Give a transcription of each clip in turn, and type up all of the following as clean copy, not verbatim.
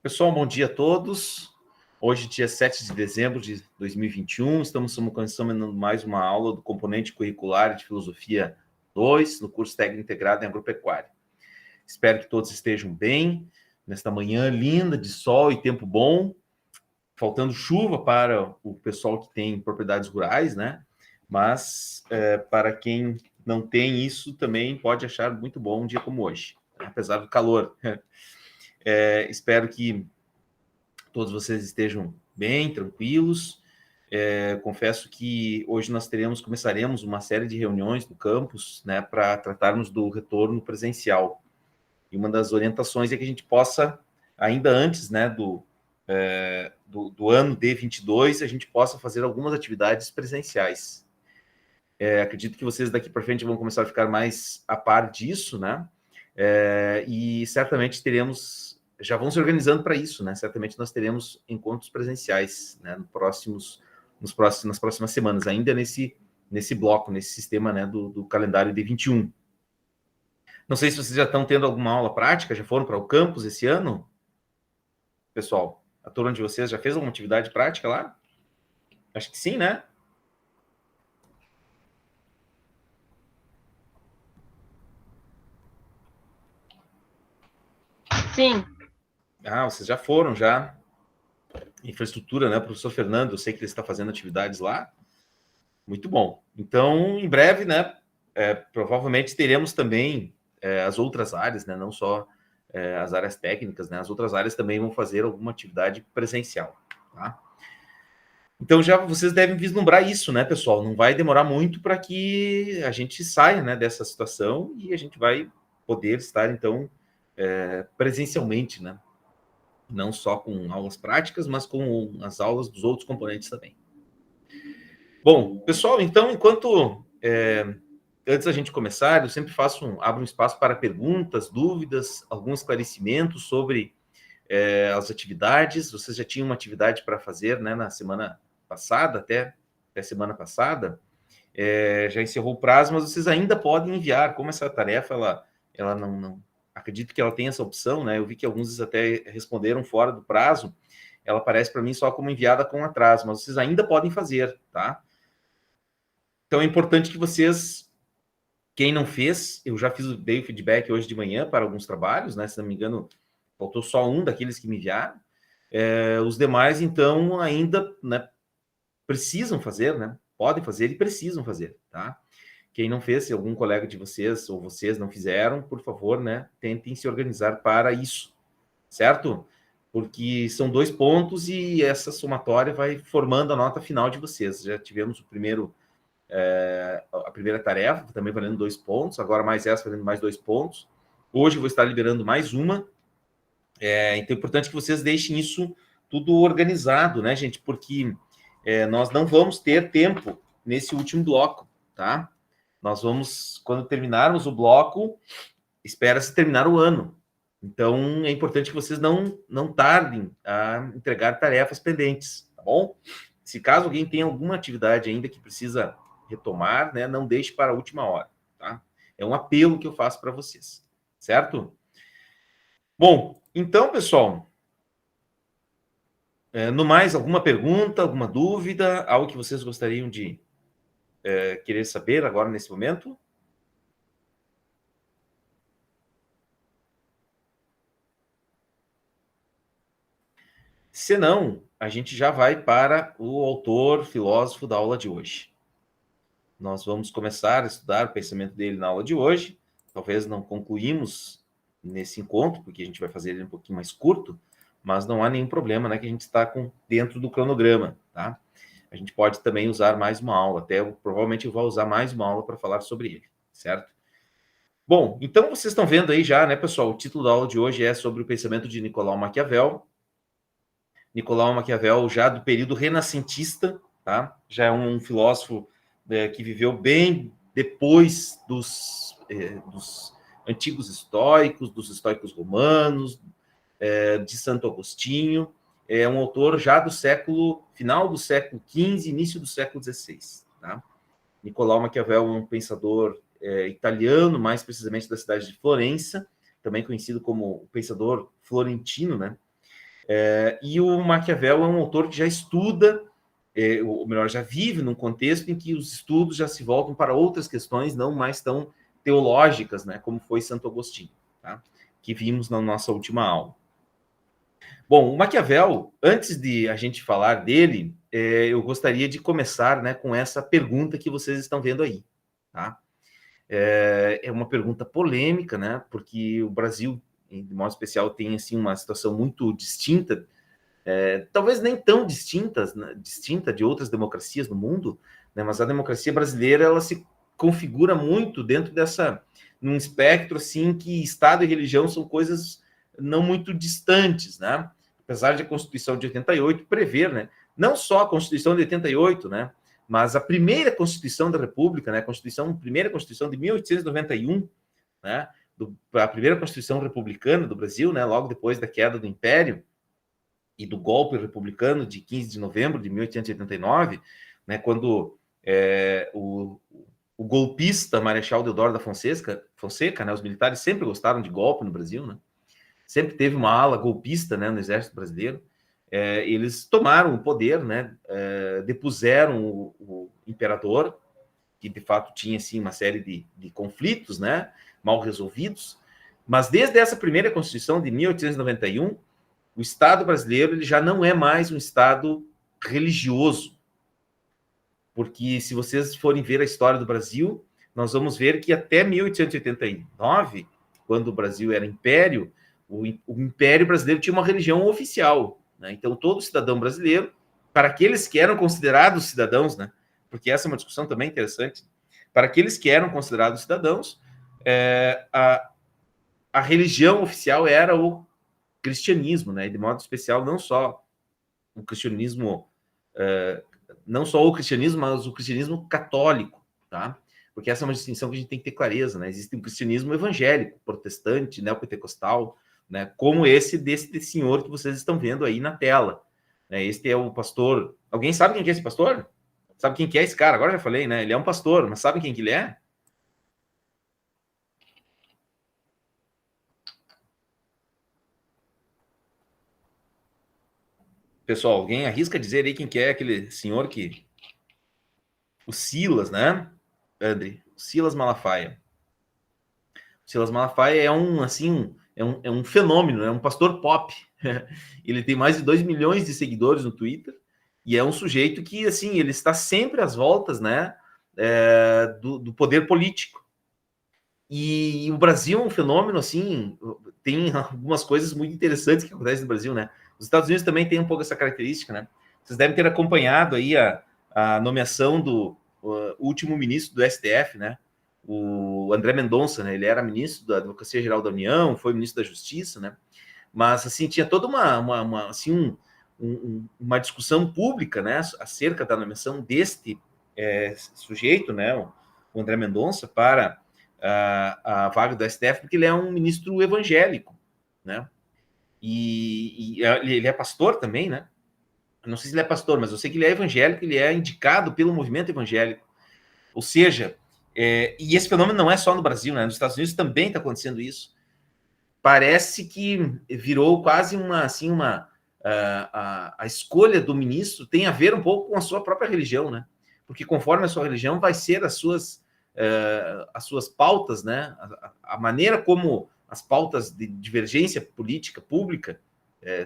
Pessoal, bom dia a todos. Hoje, dia 7 de dezembro de 2021, estamos começando mais uma aula do componente curricular de Filosofia 2, no curso Técnico Integrado em Agropecuária. Espero que todos estejam bem, nesta manhã linda, de sol e tempo bom, faltando chuva para o pessoal que tem propriedades rurais, né? Mas para quem não tem isso, também pode achar muito bom um dia como hoje, apesar do calor. Espero que todos vocês estejam bem, tranquilos. Confesso que hoje nós começaremos uma série de reuniões no campus, né, para tratarmos do retorno presencial. E uma das orientações é que a gente possa, ainda antes, né, do ano de 22, a gente possa fazer algumas atividades presenciais. Acredito que vocês daqui para frente vão começar a ficar mais a par disso, né? E certamente já vão se organizando para isso, né? Certamente nós teremos encontros presenciais, né, nas próximas semanas, ainda nesse bloco, nesse sistema, né, do calendário de 21. Não sei se vocês já estão tendo alguma aula prática, já foram para o campus esse ano? Pessoal, a turma de vocês já fez alguma atividade prática lá? Acho que sim, né? Sim. Vocês já foram, já. Infraestrutura, né? O professor Fernando, eu sei que ele está fazendo atividades lá. Muito bom. Então, em breve, né? Provavelmente teremos também as outras áreas, né? Não só as áreas técnicas, né? As outras áreas também vão fazer alguma atividade presencial, tá? Então, já vocês devem vislumbrar isso, né, pessoal? Não vai demorar muito para que a gente saia, né, dessa situação e a gente vai poder estar, então, presencialmente, né? Não só com aulas práticas, mas com as aulas dos outros componentes também. Bom, pessoal, então, antes da gente começar, eu sempre abro um espaço para perguntas, dúvidas, alguns esclarecimentos sobre as atividades. Vocês já tinham uma atividade para fazer, né, na semana passada, até semana passada, já encerrou o prazo, mas vocês ainda podem enviar, como essa tarefa, ela não acredito que ela tem essa opção, né? Eu vi que alguns até responderam fora do prazo, ela aparece para mim só como enviada com atraso, mas vocês ainda podem fazer, tá? Então é importante que vocês, quem não fez, eu já dei o feedback hoje de manhã para alguns trabalhos, né? Se não me engano, faltou só um daqueles que me enviaram. Os demais, então, ainda, né, precisam fazer, né? Podem fazer e precisam fazer, tá? Quem não fez, se algum colega de vocês ou vocês não fizeram, por favor, né, tentem se organizar para isso, certo? Porque são 2 pontos e essa somatória vai formando a nota final de vocês. Já tivemos a primeira tarefa, também valendo 2 pontos, agora mais essa valendo mais 2 pontos. Hoje eu vou estar liberando mais uma. Então é importante que vocês deixem isso tudo organizado, né, gente? Porque nós não vamos ter tempo nesse último bloco, tá? Nós vamos, quando terminarmos o bloco, espera-se terminar o ano. Então, é importante que vocês não tardem a entregar tarefas pendentes, tá bom? Se caso alguém tenha alguma atividade ainda que precisa retomar, né, não deixe para a última hora, tá? É um apelo que eu faço para vocês, certo? Bom, então, pessoal, no mais, alguma pergunta, alguma dúvida, algo que vocês gostariam de querer saber agora nesse momento? Se não, a gente já vai para o autor filósofo da aula de hoje. Nós vamos começar a estudar o pensamento dele na aula de hoje. Talvez não concluímos nesse encontro, porque a gente vai fazer ele um pouquinho mais curto, mas não há nenhum problema, né, que a gente está dentro do cronograma, tá? A gente pode também usar mais uma aula, provavelmente eu vou usar mais uma aula para falar sobre ele, certo? Bom, então vocês estão vendo aí já, né, pessoal, o título da aula de hoje é sobre o pensamento de Nicolau Maquiavel. Nicolau Maquiavel, já do período renascentista, tá? Já é um filósofo que viveu bem depois dos antigos estoicos, dos estoicos romanos, de Santo Agostinho. É um autor já do final do século XV, início do século XVI, tá? Nicolau Maquiavel é um pensador italiano, mais precisamente da cidade de Florença, também conhecido como o pensador florentino, né? E o Maquiavel é um autor que já estuda, ou melhor, já vive num contexto em que os estudos já se voltam para outras questões, não mais tão teológicas, né, como foi Santo Agostinho, tá? Que vimos na nossa última aula. Bom, o Maquiavel, antes de a gente falar dele, eu gostaria de começar, né, com essa pergunta que vocês estão vendo aí, tá? É uma pergunta polêmica, né? Porque o Brasil, de modo especial, tem assim uma situação muito distinta, talvez nem tão distinta, né, distinta de outras democracias no mundo, né? Mas a democracia brasileira ela se configura muito dentro num espectro assim que Estado e religião são coisas não muito distantes, né? Apesar de a Constituição de 88 prever, né? Não só a Constituição de 88, né? Mas a primeira Constituição da República, né? Primeira Constituição de 1891, né? A primeira Constituição republicana do Brasil, né? Logo depois da queda do Império e do golpe republicano de 15 de novembro de 1889, né? Quando o golpista Marechal Deodoro da Fonseca, né? Os militares sempre gostaram de golpe no Brasil, né? Sempre teve uma ala golpista, né, no Exército Brasileiro. Eles tomaram o poder, né, depuseram o imperador, que de fato tinha assim, uma série de conflitos, né, mal resolvidos, mas desde essa primeira Constituição de 1891, o Estado brasileiro ele já não é mais um Estado religioso, porque se vocês forem ver a história do Brasil, nós vamos ver que até 1889, quando o Brasil era império, o Império Brasileiro tinha uma religião oficial, né? Então, todo cidadão brasileiro, para aqueles que eram considerados cidadãos, né? Porque essa é uma discussão também interessante, para aqueles que eram considerados cidadãos, a religião oficial era o cristianismo, né? E de modo especial, não só o cristianismo, mas o cristianismo católico, tá? Porque essa é uma distinção que a gente tem que ter clareza, né? Existe um cristianismo evangélico, protestante, neopentecostal, né? Como desse senhor que vocês estão vendo aí na tela. Né? Este é o pastor. Alguém sabe quem que é esse pastor? Sabe quem que é esse cara? Agora já falei, né? Ele é um pastor, mas sabe quem que ele é? Pessoal, alguém arrisca dizer aí quem que é aquele senhor que... O Silas, né? André, o Silas Malafaia. O Silas Malafaia é um fenômeno, é um pastor pop. Ele tem mais de 2 milhões de seguidores no Twitter e é um sujeito que, assim, ele está sempre às voltas, né, do poder político. E o Brasil é um fenômeno, assim, tem algumas coisas muito interessantes que acontecem no Brasil, né? Os Estados Unidos também tem um pouco essa característica, né? Vocês devem ter acompanhado aí a nomeação do último ministro do STF, né? O André Mendonça, né? Ele era ministro da Advocacia Geral da União, foi ministro da Justiça, né? Mas, assim, tinha toda uma discussão pública, né? Acerca da nomeação deste sujeito, né? O André Mendonça, para a vaga do STF, porque ele é um ministro evangélico, né? E ele é pastor também, né? Eu não sei se ele é pastor, mas eu sei que ele é evangélico, ele é indicado pelo movimento evangélico. Ou seja, e esse fenômeno não é só no Brasil, né? Nos Estados Unidos também está acontecendo isso. Parece que virou quase a escolha do ministro tem a ver um pouco com a sua própria religião, né? Porque conforme a sua religião vai ser as suas pautas, né? A maneira como as pautas de divergência política, pública,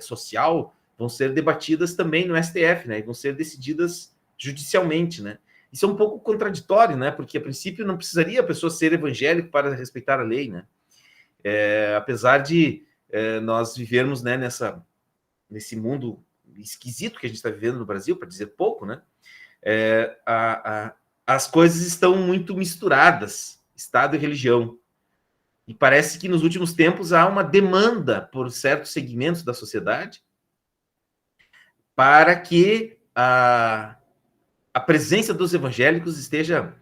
social, vão ser debatidas também no STF, né? E vão ser decididas judicialmente, né? Isso é um pouco contraditório, né? Porque a princípio não precisaria a pessoa ser evangélico para respeitar a lei, né? Apesar de nós vivermos, né, nesse mundo esquisito que a gente está vivendo no Brasil, para dizer pouco, né? As coisas estão muito misturadas, Estado e religião. E parece que nos últimos tempos há uma demanda por certos segmentos da sociedade para que a presença dos evangélicos esteja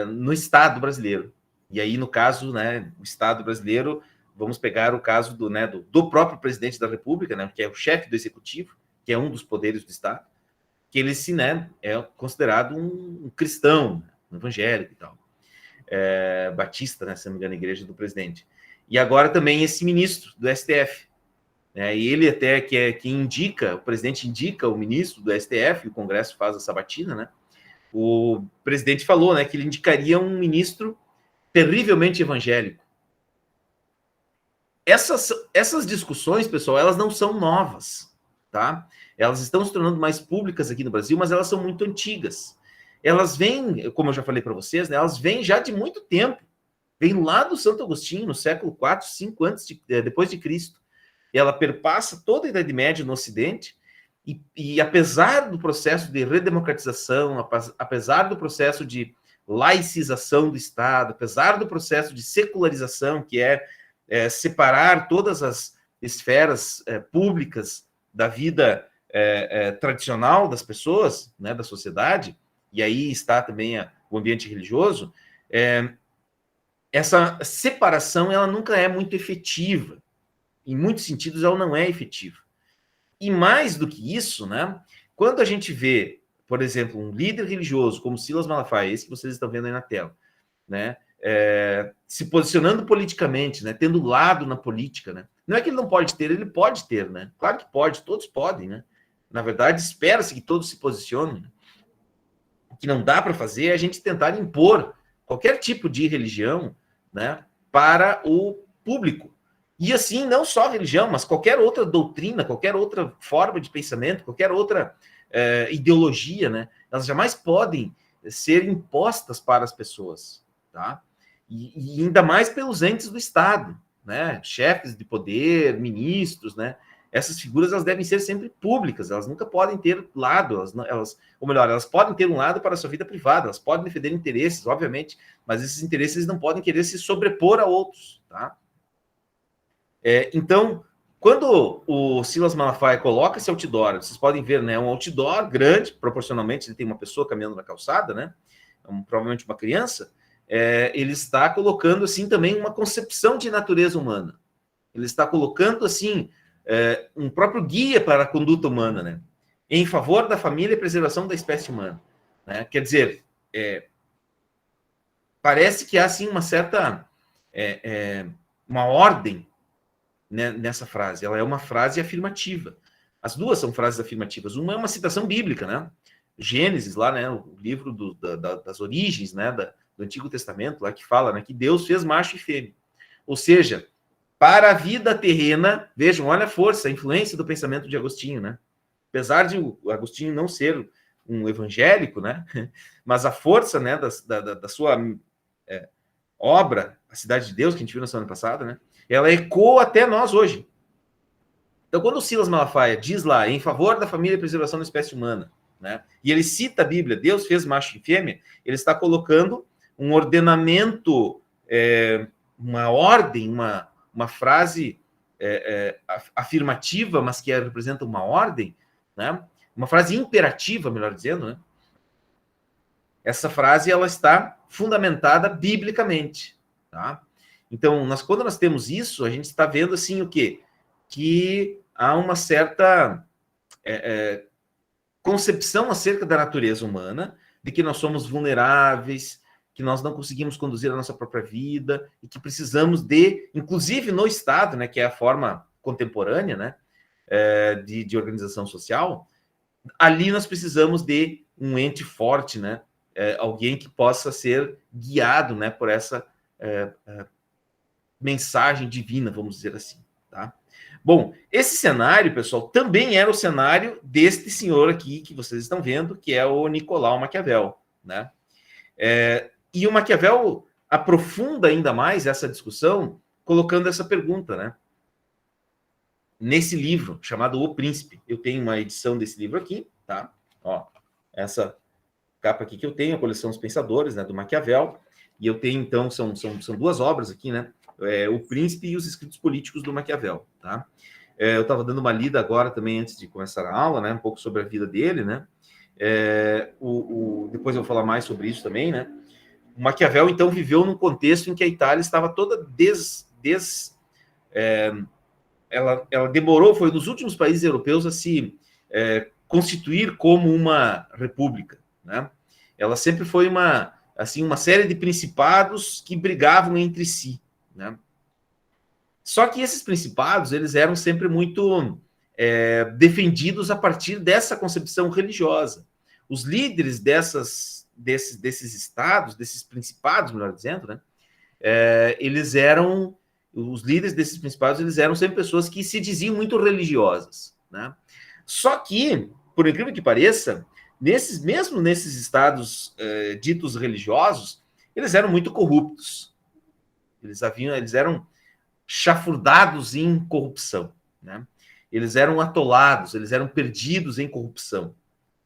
no Estado brasileiro. E aí, no caso, né, o Estado brasileiro, vamos pegar o caso do próprio presidente da República, né, que é o chefe do executivo, que é um dos poderes do Estado, que ele é considerado um cristão, um evangélico e tal. Batista, né, se não me engano, a igreja do presidente. E agora também esse ministro do STF. né? E ele até que é quem indica, o presidente indica o ministro do STF, o Congresso faz a sabatina, né? O presidente falou, né, que ele indicaria um ministro terrivelmente evangélico. Essas discussões, pessoal, elas não são novas, tá? Elas estão se tornando mais públicas aqui no Brasil, mas elas são muito antigas. Elas vêm, como eu já falei para vocês, né, elas vêm já de muito tempo. Vem lá do Santo Agostinho, no século IV, V depois de Cristo. Ela perpassa toda a Idade Média no Ocidente, e apesar do processo de redemocratização, apesar do processo de laicização do Estado, apesar do processo de secularização, que é separar todas as esferas públicas da vida tradicional das pessoas, né, da sociedade, e aí está também o ambiente religioso, essa separação ela nunca é muito efetiva. Em muitos sentidos, ela não é efetiva. E mais do que isso, né, quando a gente vê, por exemplo, um líder religioso como Silas Malafaia, esse que vocês estão vendo aí na tela, né, se posicionando politicamente, né, tendo lado na política, né, não é que ele não pode ter, ele pode ter, né, claro que pode, todos podem, né, na verdade, espera-se que todos se posicionem, né? O que não dá para fazer é a gente tentar impor qualquer tipo de religião, né, para o público. E assim, não só religião, mas qualquer outra doutrina, qualquer outra forma de pensamento, qualquer outra ideologia, né, elas jamais podem ser impostas para as pessoas, tá? E ainda mais pelos entes do Estado, né, chefes de poder, ministros, né, essas figuras elas devem ser sempre públicas, elas nunca podem ter lado, ou melhor, elas podem ter um lado para a sua vida privada, elas podem defender interesses, obviamente, mas esses interesses não podem querer se sobrepor a outros, tá? Então, quando o Silas Malafaia coloca esse outdoor, vocês podem ver, né, um outdoor grande, proporcionalmente, ele tem uma pessoa caminhando na calçada, né, provavelmente uma criança, ele está colocando, assim, também uma concepção de natureza humana. Ele está colocando, assim, um próprio guia para a conduta humana, né, em favor da família e preservação da espécie humana, né? Quer dizer, parece que há, assim, uma certa uma ordem, né, nessa frase. Ela é uma frase afirmativa. As duas são frases afirmativas. Uma é uma citação bíblica, né? Gênesis, lá, né, o livro das origens, né, do Antigo Testamento, lá que fala, né, que Deus fez macho e fêmea. Ou seja, para a vida terrena, vejam, olha a força, a influência do pensamento de Agostinho, né? Apesar de o Agostinho não ser um evangélico, né, mas a força, né, da sua obra, A Cidade de Deus, que a gente viu na semana passada, né, ela ecoa até nós hoje. Então, quando o Silas Malafaia diz lá, em favor da família e preservação da espécie humana, né, e ele cita a Bíblia, Deus fez macho e fêmea, ele está colocando um ordenamento, uma ordem, uma frase afirmativa, mas que representa uma ordem, né, uma frase imperativa, melhor dizendo, né? Essa frase ela está fundamentada biblicamente, tá? Então, quando nós temos isso, a gente está vendo assim o quê? Que há uma certa concepção acerca da natureza humana, de que nós somos vulneráveis, que nós não conseguimos conduzir a nossa própria vida, e que precisamos inclusive no Estado, né, que é a forma contemporânea, né, de organização social, ali nós precisamos de um ente forte, né, alguém que possa ser guiado, né, por essa mensagem divina, vamos dizer assim, tá? Bom, esse cenário, pessoal, também era o cenário deste senhor aqui que vocês estão vendo, que é o Nicolau Maquiavel, né? E o Maquiavel aprofunda ainda mais essa discussão colocando essa pergunta, né? Nesse livro chamado O Príncipe, eu tenho uma edição desse livro aqui, tá? Ó, essa capa aqui que eu tenho, a coleção Os Pensadores, né, do Maquiavel, e eu tenho, então, são duas obras aqui, né? O Príncipe e os Escritos Políticos do Maquiavel, tá? Eu estava dando uma lida agora também, antes de começar a aula, né? Um pouco sobre a vida dele, né? Depois eu vou falar mais sobre isso também, né? O Maquiavel, então, viveu num contexto em que a Itália estava toda ela demorou, foi um dos últimos países europeus a se constituir como uma república, né? Ela sempre foi uma série de principados que brigavam entre si, né? Só que esses principados, eles eram sempre muito defendidos a partir dessa concepção religiosa. Os líderes desses estados, desses principados, melhor dizendo, né, os líderes desses principados, eles eram sempre pessoas que se diziam muito religiosas, né? Só que, por incrível que pareça, mesmo nesses estados ditos religiosos, eles eram muito corruptos. Eles eram chafurdados em corrupção, né? Eles eram atolados, eles eram perdidos em corrupção.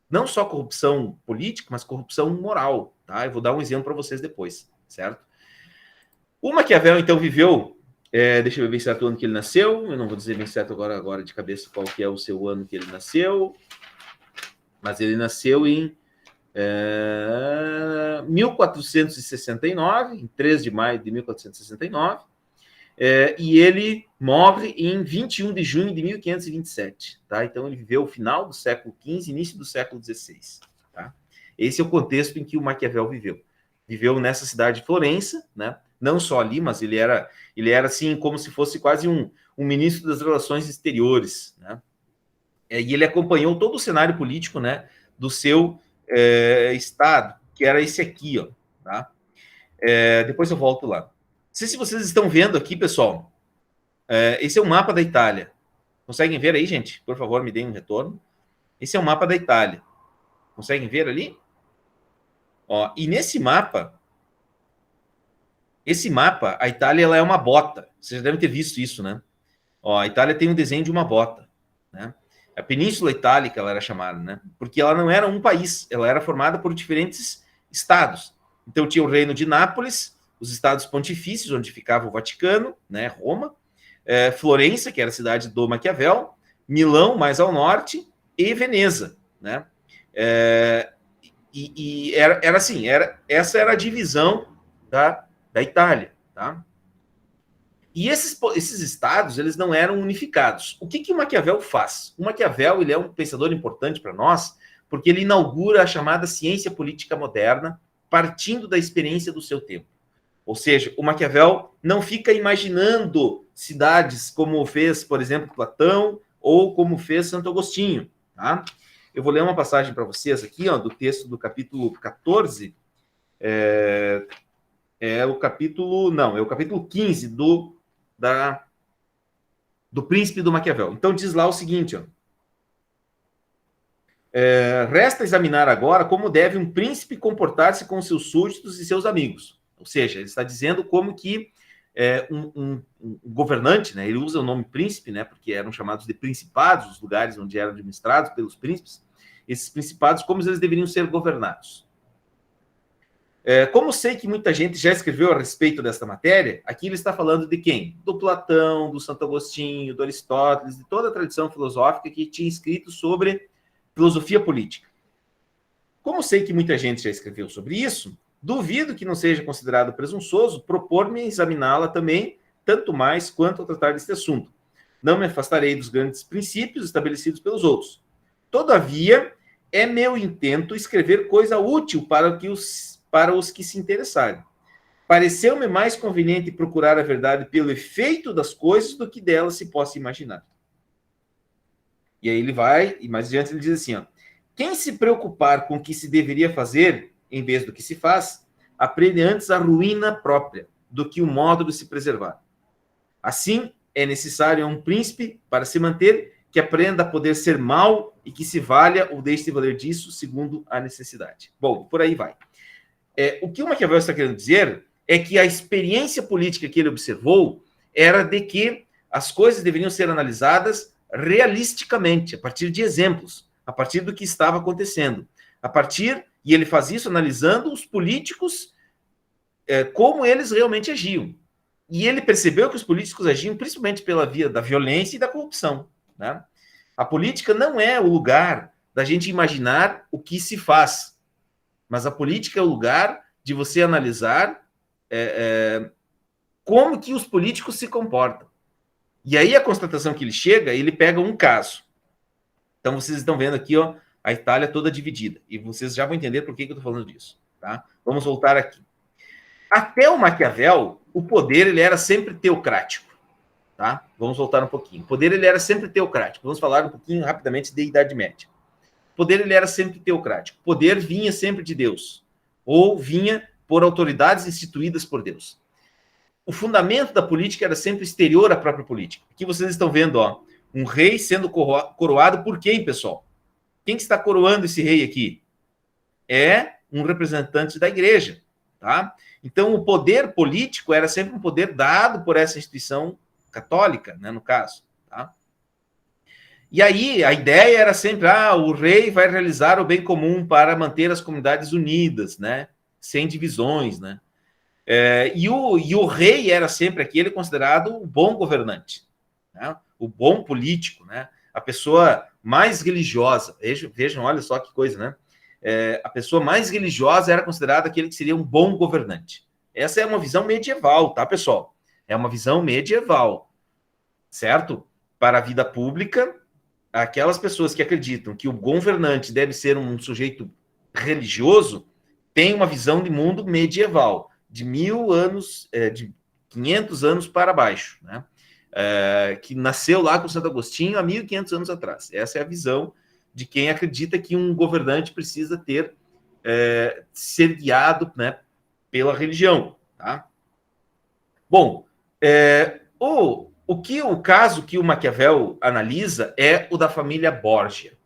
Não só corrupção política, mas corrupção moral, tá? Eu vou dar um exemplo para vocês depois, certo? O Maquiavel, então, viveu... deixa eu ver certo o ano que ele nasceu. Eu não vou dizer bem certo agora de cabeça qual que é o seu ano que ele nasceu. Mas ele nasceu em 1469, em 3 de maio de 1469. E ele morre em 21 de junho de 1527. Tá? Então, ele viveu o final do século XV, início do século XVI. Tá? Esse é o contexto em que o Maquiavel viveu. Viveu nessa cidade de Florença, né? Não só ali, mas ele era assim, como se fosse quase um ministro das relações exteriores, né? E ele acompanhou todo o cenário político, né, do seu estado, que era esse aqui, ó, tá? Depois eu volto lá. Não sei se vocês estão vendo aqui, pessoal. Esse é o mapa da Itália. Conseguem ver aí, gente? Por favor, me deem um retorno. Esse é o mapa da Itália. Conseguem ver ali? Ó, e nesse mapa, a Itália ela é uma bota. Vocês já devem ter visto isso, né? Ó, a Itália tem um desenho de uma bota, né? A Península Itálica ela era chamada, né? Porque ela não era um país, ela era formada por diferentes estados. Então tinha o Reino de Nápoles, os estados pontifícios, onde ficava o Vaticano, né? Roma, Florença, que era a cidade do Maquiavel, Milão, mais ao norte, e Veneza, né? Era assim, essa era a divisão da Itália, tá? E esses estados, eles não eram unificados. O que o Maquiavel faz? O Maquiavel, ele é um pensador importante para nós, porque ele inaugura a chamada ciência política moderna, partindo da experiência do seu tempo. Ou seja, o Maquiavel não fica imaginando cidades como fez, por exemplo, Platão, ou como fez Santo Agostinho, tá? Eu vou ler uma passagem para vocês aqui, ó, do texto do capítulo 14, é o capítulo 15 do Príncipe do Maquiavel. Então diz lá o seguinte, ó, resta examinar agora como deve um príncipe comportar-se com seus súditos e seus amigos. Ou seja, ele está dizendo como que um governante, né, ele usa o nome príncipe, né, porque eram chamados de principados, os lugares onde eram administrados pelos príncipes, esses principados, como eles deveriam ser governados. Como sei que muita gente já escreveu a respeito desta matéria, aqui ele está falando de quem? Do Platão, do Santo Agostinho, do Aristóteles, de toda a tradição filosófica que tinha escrito sobre filosofia política. Como sei que muita gente já escreveu sobre isso, duvido que não seja considerado presunçoso propor-me examiná-la também, tanto mais quanto ao tratar deste assunto. Não me afastarei dos grandes princípios estabelecidos pelos outros. Todavia, é meu intento escrever coisa útil para os que se interessarem. Pareceu-me mais conveniente procurar a verdade pelo efeito das coisas do que delas se possa imaginar. E aí ele vai, e mais adiante ele diz assim, ó, quem se preocupar com o que se deveria fazer, em vez do que se faz, aprende antes a ruína própria, do que o modo de se preservar. Assim, é necessário a um príncipe, para se manter, que aprenda a poder ser mau e que se valha ou deixe de valer disso, segundo a necessidade. Bom, por aí vai. O que o Maquiavel está querendo dizer é que a experiência política que ele observou era de que as coisas deveriam ser analisadas realisticamente, a partir de exemplos, a partir do que estava acontecendo. E ele faz isso analisando os políticos, como eles realmente agiam. E ele percebeu que os políticos agiam principalmente pela via da violência e da corrupção, né? A política não é o lugar da gente imaginar o que se faz, mas a política é o lugar de você analisar como que os políticos se comportam. E aí a constatação que ele chega, ele pega um caso. Então vocês estão vendo aqui, ó, a Itália toda dividida. E vocês já vão entender por que eu estou falando disso. Tá? Vamos voltar aqui. Até o Maquiavel, o poder ele era sempre teocrático. tá? Vamos voltar um pouquinho. O poder ele era sempre teocrático. Vamos falar um pouquinho rapidamente de Idade Média. O poder ele era sempre teocrático. O poder vinha sempre de Deus, ou vinha por autoridades instituídas por Deus. O fundamento da política era sempre exterior à própria política. Aqui vocês estão vendo, ó, um rei sendo coroado por quem, pessoal? Quem que está coroando esse rei aqui? É um representante da igreja, tá? Então, o poder político era sempre um poder dado por essa instituição católica, né, no caso, tá? E aí, a ideia era sempre, o rei vai realizar o bem comum para manter as comunidades unidas, né? Sem divisões, né? E o rei era sempre aquele considerado o bom governante, né? O bom político, né? A pessoa mais religiosa. Vejam, olha só que coisa, né? A pessoa mais religiosa era considerada aquele que seria um bom governante. Essa é uma visão medieval, tá, pessoal? É uma visão medieval, certo? Para a vida pública, aquelas pessoas que acreditam que o governante deve ser um sujeito religioso têm uma visão de mundo medieval, de 1000 anos, de 500 anos para baixo, né? Que nasceu lá com Santo Agostinho há 1500 anos atrás. Essa é a visão de quem acredita que um governante precisa ser guiado, né, pela religião, tá? Bom, o caso que o Maquiavel analisa é o da família Borgia.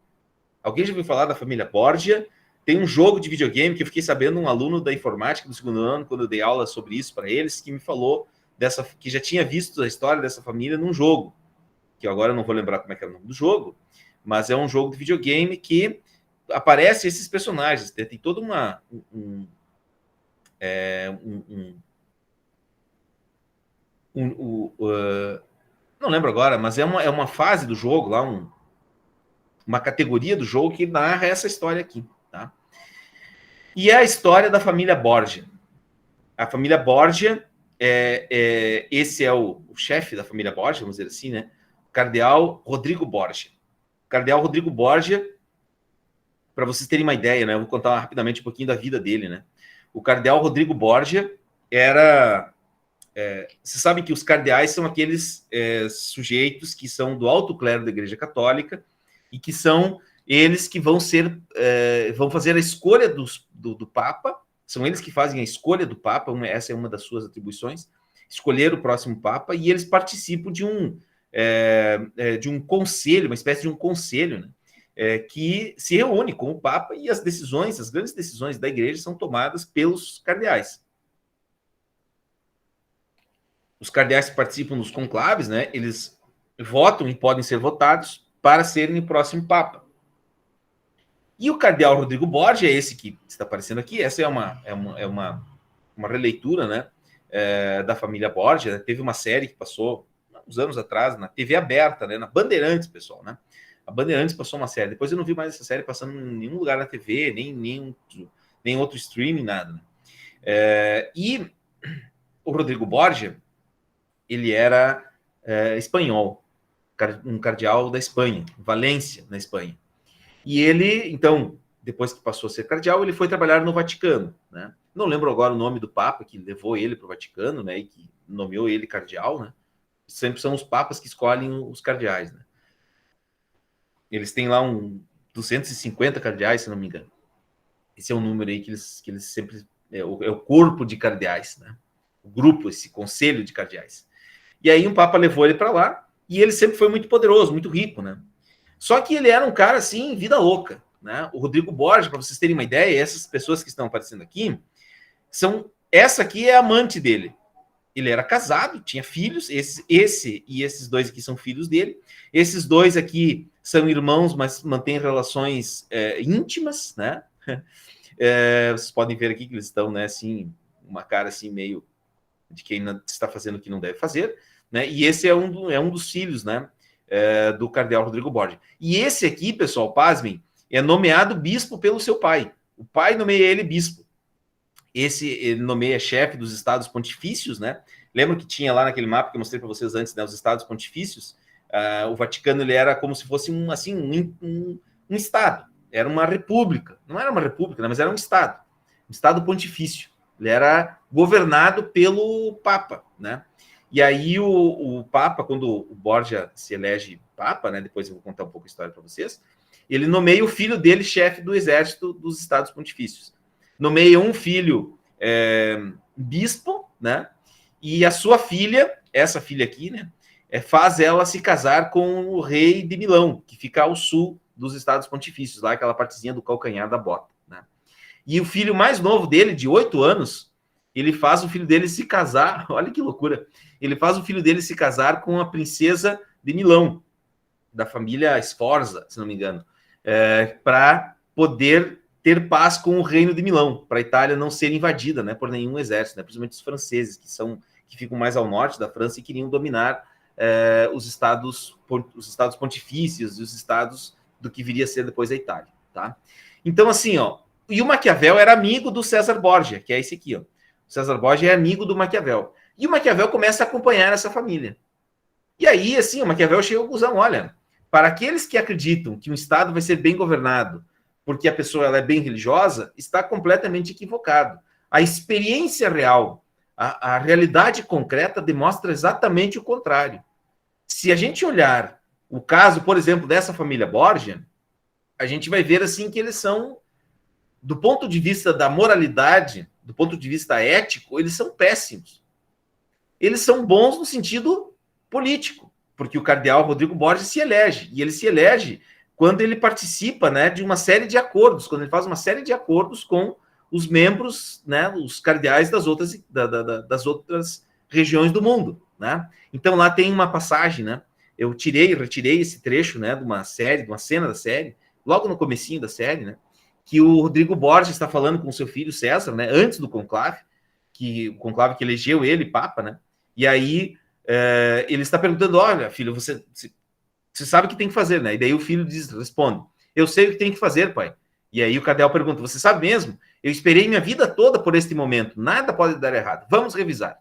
Alguém já ouviu falar da família Borgia? Tem um jogo de videogame que eu fiquei sabendo, um aluno da informática do segundo ano, quando eu dei aula sobre isso para eles, que me falou que já tinha visto a história dessa família num jogo, que agora eu não vou lembrar como é que é o nome do jogo, mas é um jogo de videogame que aparece esses personagens. Tem toda não lembro agora, mas é uma fase do jogo lá, uma categoria do jogo que narra essa história aqui, tá? E é a história da família Borgia. A família Borgia, esse é o chefe da família Borgia, vamos dizer assim, né? O cardeal Rodrigo Borgia. O cardeal Rodrigo Borgia, para vocês terem uma ideia, né? Eu vou contar rapidamente um pouquinho da vida dele, né? O cardeal Rodrigo Borgia era... você sabe que os cardeais são aqueles sujeitos que são do alto clero da Igreja Católica e que são eles que vão fazer a escolha do Papa. São eles que fazem a escolha do Papa. Essa é uma das suas atribuições, escolher o próximo Papa, e eles participam de um conselho, uma espécie de um conselho, né? Que se reúne com o Papa, e as grandes decisões da Igreja são tomadas pelos cardeais. Os cardeais que participam dos conclaves, né, eles votam e podem ser votados para serem o próximo Papa. E o cardeal Rodrigo Borgia, esse que está aparecendo aqui, essa é uma releitura, né, da família Borgia. Teve uma série que passou uns anos atrás na TV aberta, né, na Bandeirantes, pessoal, né? A Bandeirantes passou uma série. Depois eu não vi mais essa série passando em nenhum lugar na TV, nem outro streaming, nada, né? E o Rodrigo Borgia, ele era espanhol, um cardeal da Espanha, Valência, na Espanha. E ele, então, depois que passou a ser cardeal, ele foi trabalhar no Vaticano, né? Não lembro agora o nome do Papa que levou ele para o Vaticano, né? E que nomeou ele cardeal, né? Sempre são os papas que escolhem os cardeais, né? Eles têm lá 250 cardeais, se não me engano. Esse é o número aí que eles sempre... É o corpo de cardeais, né? O grupo, esse conselho de cardeais. E aí um papa levou ele para lá, e ele sempre foi muito poderoso, muito rico, né? Só que ele era um cara, assim, vida louca, né? O Rodrigo Borgia, para vocês terem uma ideia, essas pessoas que estão aparecendo aqui, essa aqui é a amante dele. Ele era casado, tinha filhos, esse e esses dois aqui são filhos dele. Esses dois aqui são irmãos, mas mantêm relações íntimas, né? Vocês podem ver aqui que eles estão, né, assim, uma cara assim meio de quem está fazendo o que não deve fazer, né? E esse é um dos filhos, né, do cardeal Rodrigo Borgia. E esse aqui, pessoal, pasmem, é nomeado bispo pelo seu pai. O pai nomeia ele bispo. Ele nomeia chefe dos estados pontifícios, né? Lembra que tinha lá naquele mapa que eu mostrei para vocês antes, né, os estados pontifícios? O Vaticano, ele era como se fosse um estado. Era uma república. Não era uma república, né, mas era um estado pontifício. Ele era governado pelo Papa, né? E aí o Papa, quando o Borgia se elege Papa, né, depois eu vou contar um pouco a história para vocês, ele nomeia o filho dele chefe do exército dos Estados Pontifícios. Nomeia um filho bispo, né, e a sua filha, essa filha aqui, né, faz ela se casar com o rei de Milão, que fica ao sul dos Estados Pontifícios, lá aquela partezinha do calcanhar da bota, né. E o filho mais novo dele, de 8 anos, ele faz o filho dele se casar, olha que loucura, ele faz o filho dele se casar com a princesa de Milão, da família Sforza, se não me engano, para poder ter paz com o reino de Milão, para a Itália não ser invadida, né, por nenhum exército, né, principalmente os franceses, que ficam mais ao norte da França e queriam dominar os estados pontifícios e os estados do que viria a ser depois a Itália, tá? Então, assim, ó, e o Maquiavel era amigo do César Borgia, que é esse aqui, ó. O César Borgia é amigo do Maquiavel. E o Maquiavel começa a acompanhar essa família. E aí, assim, o Maquiavel chega ao conclusão, olha, para aqueles que acreditam que um Estado vai ser bem governado porque a pessoa ela é bem religiosa, está completamente equivocado. A experiência real, a realidade concreta demonstra exatamente o contrário. Se a gente olhar o caso, por exemplo, dessa família Borgia, a gente vai ver assim que eles são, do ponto de vista da moralidade, do ponto de vista ético, eles são péssimos. Eles são bons no sentido político, porque o cardeal Rodrigo Borgia se elege, e ele se elege quando ele participa, né, de uma série de acordos, quando ele faz uma série de acordos com os membros, né, os cardeais das outras regiões do mundo, né? Então lá tem uma passagem, né? Eu retirei esse trecho, né, de uma cena da série, logo no comecinho da série, né, que o Rodrigo Borgia está falando com seu filho César, né, antes do conclave, o conclave que elegeu ele papa, né? E aí ele está perguntando, olha, filho, você sabe o que tem que fazer, né? E daí o filho responde, eu sei o que tem que fazer, pai. E aí o cardeal pergunta, você sabe mesmo? Eu esperei minha vida toda por este momento, nada pode dar errado, vamos revisar.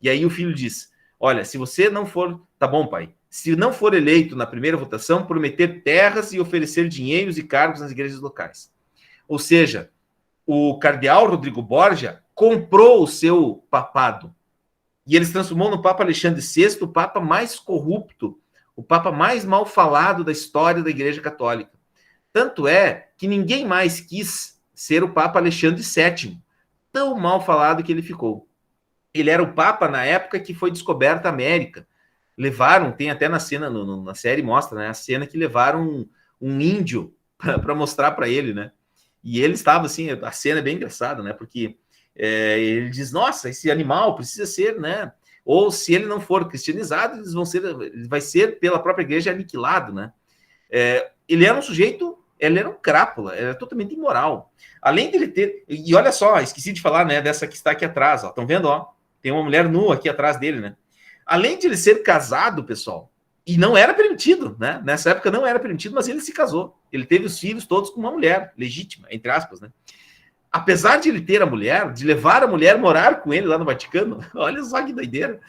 E aí o filho diz, olha, se você não for, tá bom, pai, se não for eleito na primeira votação, prometer terras e oferecer dinheiros e cargos nas igrejas locais. Ou seja, o cardeal Rodrigo Borgia comprou o seu papado. E ele se transformou no Papa Alexandre VI, o Papa mais corrupto, o Papa mais mal falado da história da Igreja Católica. Tanto é que ninguém mais quis ser o Papa Alexandre VII, tão mal falado que ele ficou. Ele era o Papa na época que foi descoberta a América. Levaram, tem até na cena, na série mostra, né, a cena que levaram um índio para mostrar para ele, né? E ele estava assim, a cena é bem engraçada, né? Porque ele diz, nossa, esse animal precisa ser, né? Ou se ele não for cristianizado, ele vai ser pela própria igreja aniquilado, né? Ele era um sujeito, ele era um crápula, era totalmente imoral. Além dele ter, e olha só, esqueci de falar, né, dessa que está aqui atrás, ó, estão vendo, ó? Tem uma mulher nua aqui atrás dele, né? Além de ele ser casado, pessoal, e não era permitido, né? Nessa época não era permitido, mas ele se casou. Ele teve os filhos todos com uma mulher legítima, entre aspas, né? Apesar de ele ter a mulher, de levar a mulher morar com ele lá no Vaticano, olha só que doideira.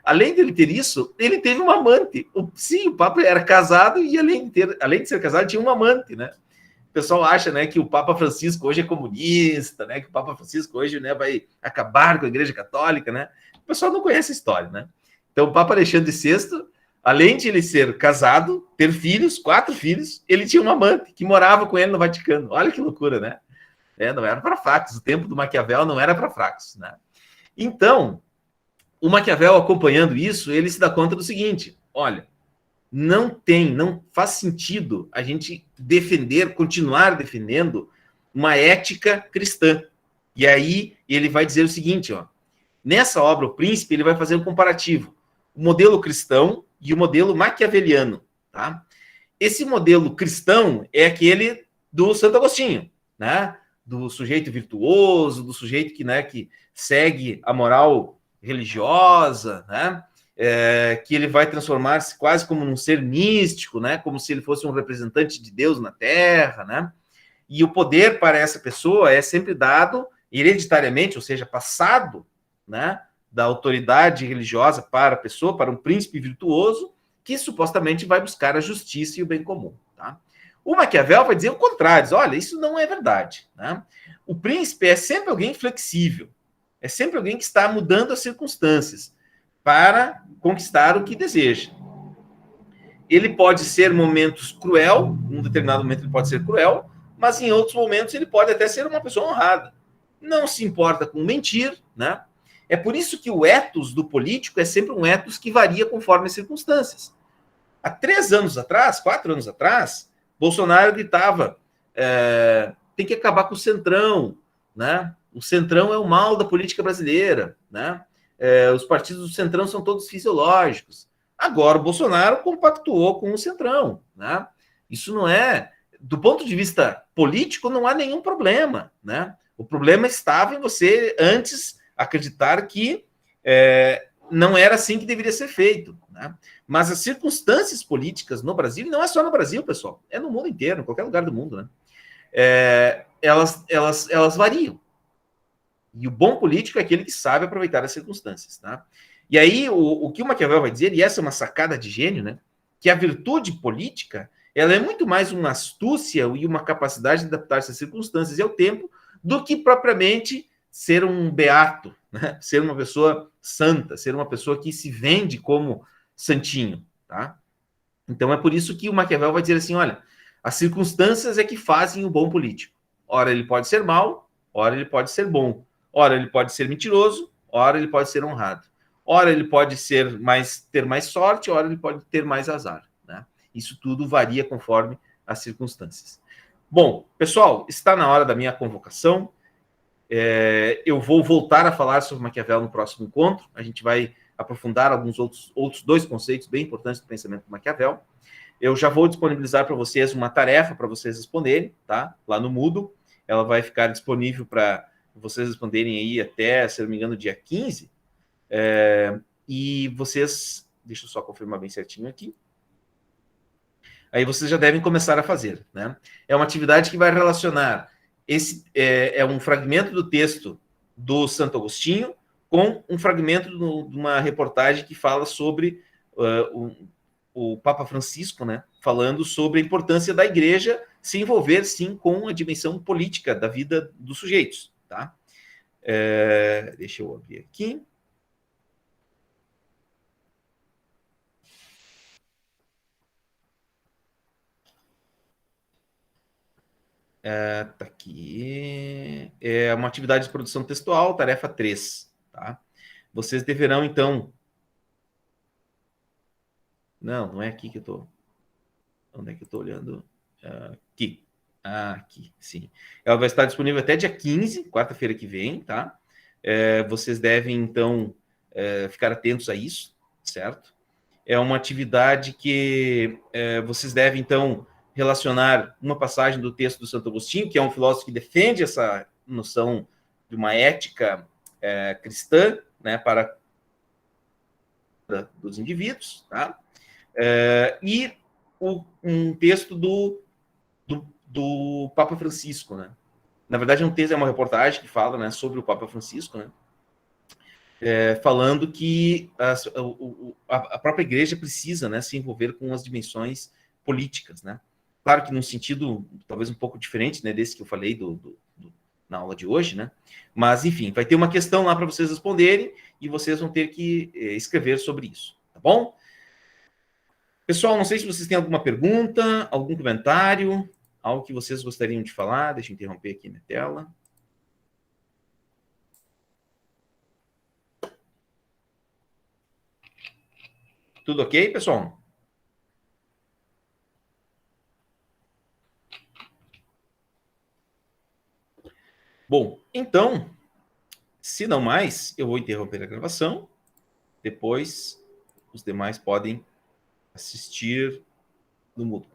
Além de ele ter isso, ele teve uma amante. Sim, o Papa era casado e além de ser casado, tinha uma amante, né? O pessoal acha, né, que o Papa Francisco hoje é comunista, né? Que o Papa Francisco hoje, né, vai acabar com a Igreja Católica, né? O pessoal não conhece a história, né? Então, o Papa Alexandre VI, além de ele ser casado, ter filhos, 4 filhos, ele tinha uma amante que morava com ele no Vaticano. Olha que loucura, né? Não era para fracos. O tempo do Maquiavel não era para fracos, né? Então, o Maquiavel, acompanhando isso, ele se dá conta do seguinte, olha, não faz sentido a gente continuar defendendo uma ética cristã. E aí ele vai dizer o seguinte, ó, nessa obra, O Príncipe, ele vai fazer um comparativo, o modelo cristão e o modelo maquiaveliano, tá? Esse modelo cristão é aquele do Santo Agostinho, né? Do sujeito virtuoso, do sujeito que segue a moral religiosa, né? Que ele vai transformar-se quase como um ser místico, né? Como se ele fosse um representante de Deus na Terra, né? E o poder para essa pessoa é sempre dado hereditariamente, ou seja, passado, né, da autoridade religiosa para a pessoa, para um príncipe virtuoso, que supostamente vai buscar a justiça e o bem comum, tá? O Maquiavel vai dizer o contrário, olha, isso não é verdade, né? O príncipe é sempre alguém flexível, é sempre alguém que está mudando as circunstâncias. para conquistar o que deseja. Ele pode ser momentos cruel, num determinado momento ele pode ser cruel, mas em outros momentos ele pode até ser uma pessoa honrada. Não se importa com mentir, né? É por isso que o ethos do político é sempre um ethos que varia conforme as circunstâncias. Há 3 anos atrás, 4 anos atrás, Bolsonaro gritava: tem que acabar com o Centrão, né? O Centrão é o mal da política brasileira, né? Os partidos do Centrão são todos fisiológicos. Agora o Bolsonaro compactuou com o Centrão, né? Isso não é, do ponto de vista político, não há nenhum problema, né? O problema estava em você antes acreditar que não era assim que deveria ser feito, né? Mas as circunstâncias políticas no Brasil, e não é só no Brasil, pessoal, é no mundo inteiro, em qualquer lugar do mundo, né? Elas variam. E o bom político é aquele que sabe aproveitar as circunstâncias, tá? E aí, o que o Maquiavel vai dizer, e essa é uma sacada de gênio, né? Que a virtude política, ela é muito mais uma astúcia e uma capacidade de adaptar-se às circunstâncias e ao tempo, do que propriamente ser um beato, né? Ser uma pessoa santa, ser uma pessoa que se vende como santinho, tá? Então é por isso que o Maquiavel vai dizer assim, olha, as circunstâncias é que fazem o bom político. Ora ele pode ser mau, ora ele pode ser bom. Ora ele pode ser mentiroso, ora ele pode ser honrado. Ora ele pode ter mais sorte, ora ele pode ter mais azar, né? Isso tudo varia conforme as circunstâncias. Bom, pessoal, está na hora da minha convocação. Eu vou voltar a falar sobre Maquiavel no próximo encontro. A gente vai aprofundar alguns outros 2 conceitos bem importantes do pensamento de Maquiavel. Eu já vou disponibilizar para vocês uma tarefa para vocês responderem, tá? Lá no Moodle. Ela vai ficar disponível para vocês responderem aí até, se não me engano, dia 15. E vocês... Deixa eu só confirmar bem certinho aqui. Aí vocês já devem começar a fazer, né? É uma atividade que vai relacionar é um fragmento do texto do Santo Agostinho com um fragmento de uma reportagem que fala sobre o Papa Francisco, né? Falando sobre a importância da igreja se envolver, sim, com a dimensão política da vida dos sujeitos, tá? Deixa eu abrir aqui. Tá aqui. É uma atividade de produção textual, tarefa 3, tá? Vocês deverão, então... Não é aqui que eu estou... Onde é que eu estou olhando? Aqui. Aqui, sim. Ela vai estar disponível até dia 15, quarta-feira que vem, tá? Vocês devem, então, ficar atentos a isso, certo? É uma atividade que vocês devem, então, relacionar uma passagem do texto do Santo Agostinho, que é um filósofo que defende essa noção de uma ética cristã, né, para dos indivíduos, tá? E um texto do Papa Francisco, né? Na verdade, um texto, é uma reportagem que fala, né, sobre o Papa Francisco, né? Falando que a própria igreja precisa, né, se envolver com as dimensões políticas, né? Claro que num sentido talvez um pouco diferente, né, desse que eu falei na aula de hoje, né? Mas, enfim, vai ter uma questão lá para vocês responderem e vocês vão ter que escrever sobre isso, tá bom? Pessoal, não sei se vocês têm alguma pergunta, algum comentário, algo que vocês gostariam de falar. Deixa eu interromper aqui minha tela. Tudo ok, pessoal? Bom, então, se não mais, eu vou interromper a gravação. Depois, os demais podem assistir no Moodle.